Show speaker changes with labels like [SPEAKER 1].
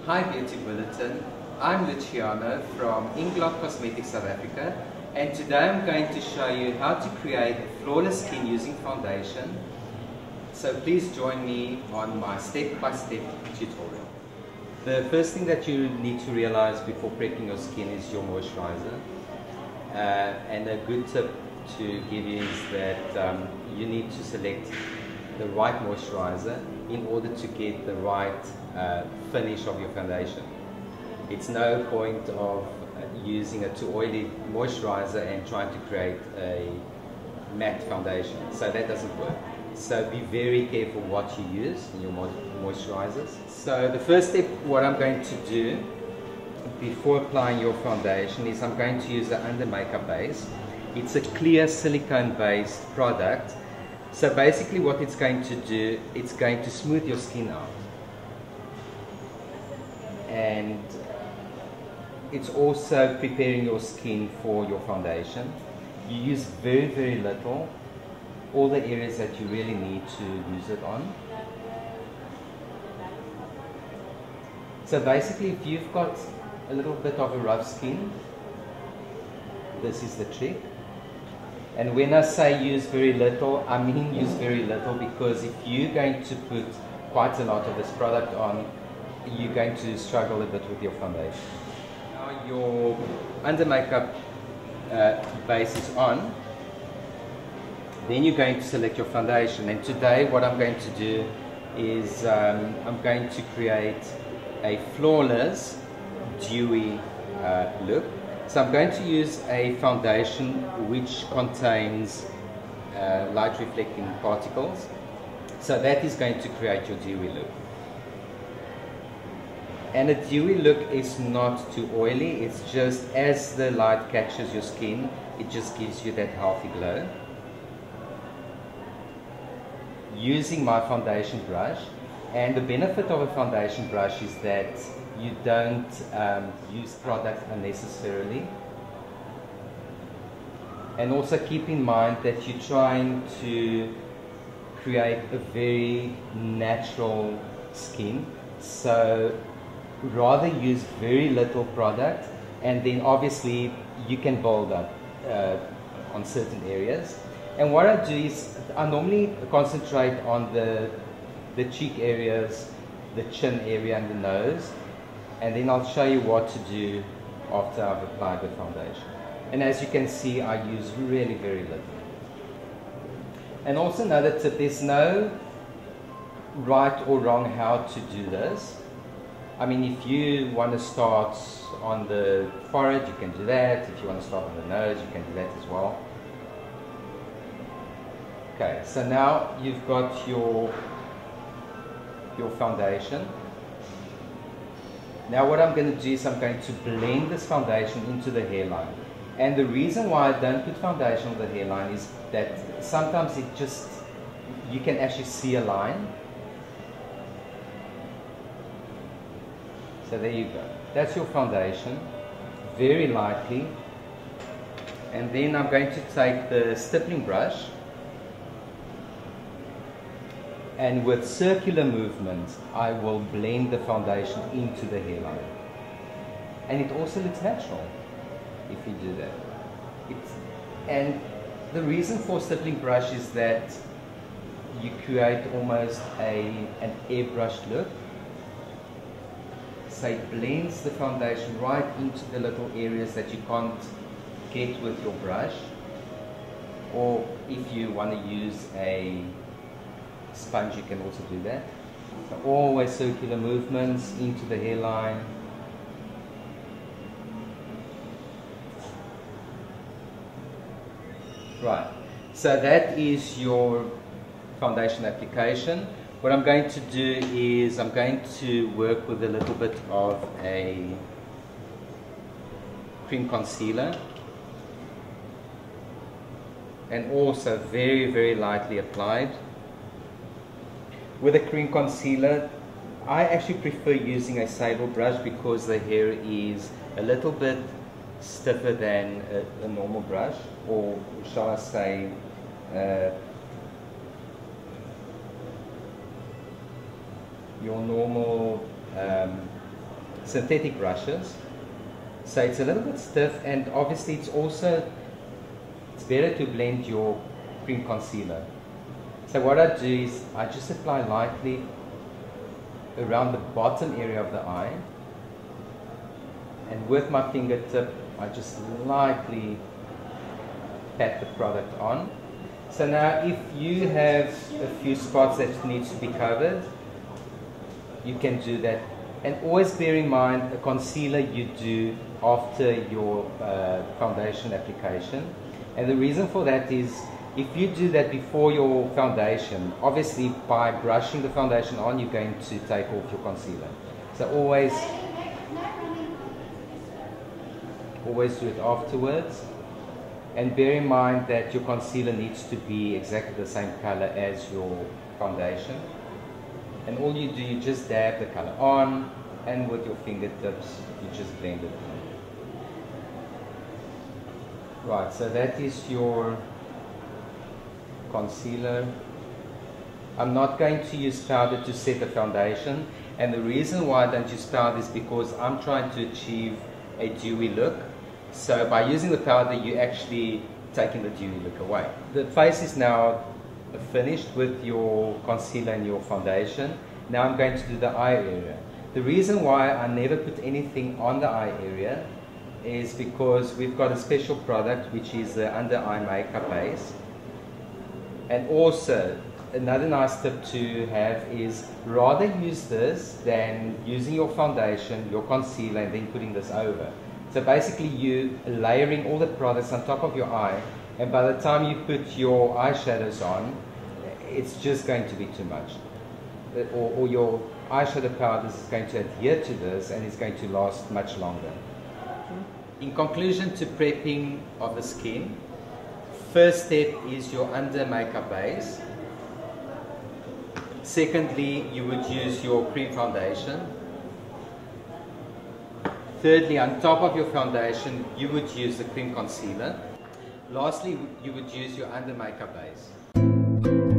[SPEAKER 1] Hi Beauty Bulletin, I'm Luciano from Inglot Cosmetics South Africa, and today I'm going to show you how to create a flawless skin using foundation. So please join me on my step-by-step tutorial. The first thing that you need to realize before prepping your skin is your moisturizer. And a good tip to give you is that you need to select the right moisturizer in order to get the right finish of your foundation. It's no point of using a too oily moisturizer and trying to create a matte foundation. So that doesn't work. So be very careful what you use in your moisturizers. So the first step, what I'm going to do before applying your foundation is I'm going to use an under makeup base. It's a clear silicone based product. So basically what it's going to do, it's going to smooth your skin out. And it's also preparing your skin for your foundation. You use very, very little, all the areas that you really need to use it on. So basically if you've got a little bit of a rough skin, this is the trick. And when I say use very little, I mean use very little, because if you're going to put quite a lot of this product on, you're going to struggle a bit with your foundation. Now your under makeup base is on, then you're going to select your foundation. And today what I'm going to do is I'm going to create a flawless dewy look. So I'm going to use a foundation which contains light reflecting particles. So that is going to create your dewy look. And a dewy look is not too oily, it's just as the light catches your skin, it just gives you that healthy glow. Using my foundation brush, and the benefit of a foundation brush is that you don't use product unnecessarily. And also keep in mind that you're trying to create a very natural skin. So rather use very little product, and then obviously you can build up on certain areas. And what I do is I normally concentrate on the cheek areas, the chin area and the nose, and then I'll show you what to do after I've applied the foundation. And as you can see, I use really very little. And also another tip, there's no right or wrong how to do this. I mean, if you want to start on the forehead, you can do that. If you want to start on the nose, you can do that as well. Okay, so now you've got your foundation. Now what I'm going to do is I'm going to blend this foundation into the hairline. And the reason why I don't put foundation on the hairline is that sometimes you can actually see a line. So there you go. That's your foundation, very lightly. And then I'm going to take the stippling brush, and with circular movements, I will blend the foundation into the hairline. And it also looks natural if you do that. And the reason for stippling brush is that you create almost an airbrushed look. So it blends the foundation right into the little areas that you can't get with your brush. Or if you want to use a sponge, you can also do that. So always circular movements into the hairline. Right, so that is your foundation application. What I'm going to do is I'm going to work with a little bit of a cream concealer, and also very, very lightly applied. With a cream concealer, I actually prefer using a sable brush because the hair is a little bit stiffer than a normal brush, or shall I say your normal synthetic brushes. So it's a little bit stiff, and obviously it's better to blend your cream concealer. So what I do is I just apply lightly around the bottom area of the eye, and with my fingertip I just lightly pat the product on. So now if you have a few spots that needs to be covered, you can do that. And always bear in mind, a concealer you do after your foundation application. And the reason for that is, if you do that before your foundation, obviously by brushing the foundation on, you're going to take off your concealer. So always do it afterwards. And bear in mind that your concealer needs to be exactly the same color as your foundation. And all you do, you just dab the color on, and with your fingertips, you just blend it in. Right, so that is your concealer. I'm not going to use powder to set the foundation, and the reason why I don't use powder is because I'm trying to achieve a dewy look. So by using the powder, you're actually taking the dewy look away. The face is now finished with your concealer and your foundation. Now I'm going to do the eye area. The reason why I never put anything on the eye area is because we've got a special product which is the under eye makeup base. And also another nice tip to have is rather use this than using your foundation, your concealer, and then putting this over. So basically you layering all the products on top of your eye, and by the time you put your eyeshadows on, it's just going to be too much. Or your eyeshadow powder is going to adhere to this, and it's going to last much longer. In conclusion to prepping of the skin, first step is your under makeup base. Secondly, you would use your cream foundation. Thirdly, on top of your foundation, you would use the cream concealer. Lastly, you would use your under makeup base.